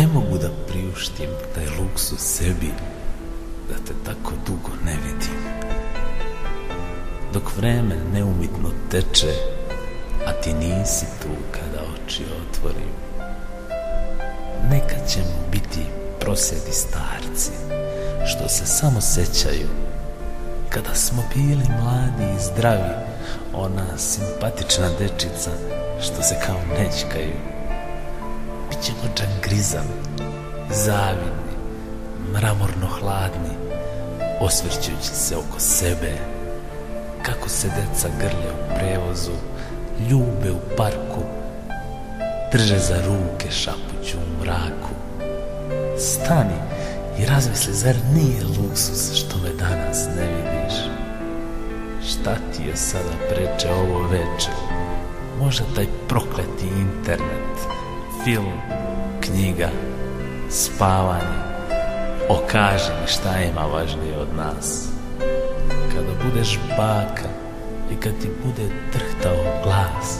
ne mogu da priuštim taj luksuz sebi, da te tako dugo ne vidim. Dok vreme neumitno teče, a ti nisi tu kada oči otvorim. Nekad ćemo biti prosjedi starci, što se samo sećaju kada smo bili mladi i zdravi, ona simpatična dečica što se kao nećkaju. Bićemo džangrizami, zavidni, mramorno hladni, osvrćujući se oko sebe, kako se deca grle u prevozu, ljube u parku, drže za ruke šapuću u mraku. Stani i razmisli, zar nije luksuz što me danas ne vidiš? Šta ti je sada preče ovo veče? Možda taj prokleti internet, film, knjiga, spavanje. Okaži mi šta ima važnije od nas. Kada budeš baka i kad ti bude trhtao glas,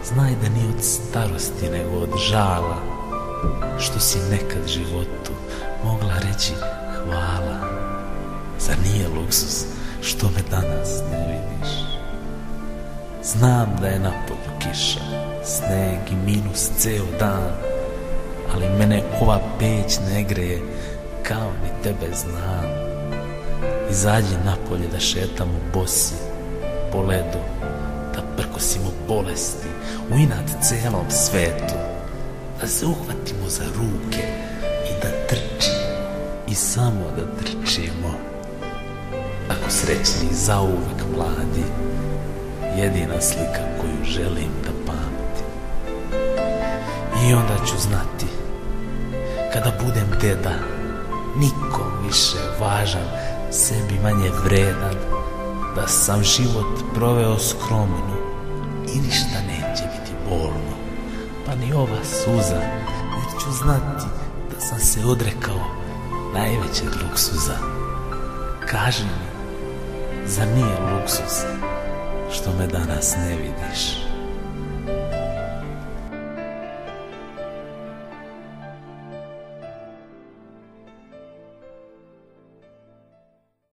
znaj da nije od starosti nego od žala, što si nekad životu mogla reći hvala. Zar nije luksuz što me danas ne vidiš? Znam da je napolju kiša, sneg i minus ceo dan, ali mene ova peć ne greje kao ni tebe znam. Izađi napolje da šetamo bosi po ledu, da prkosimo bolesti u inat celom svetu, da se uhvatimo za ruke i da trčimo i samo da trčimo. Ako srećni zauvek mladi, jedina slika koju želim da pamtim. I onda ću znati, kada budem deda, nikom više važan, sebi manje vredan, da sam život proveo skromno i ništa neće biti bolno, pa ni ova suza, jer ću znati da sam se odrekao najvećeg luksuza. Kaži mi, zar nije luksuz što me danas ne vidiš?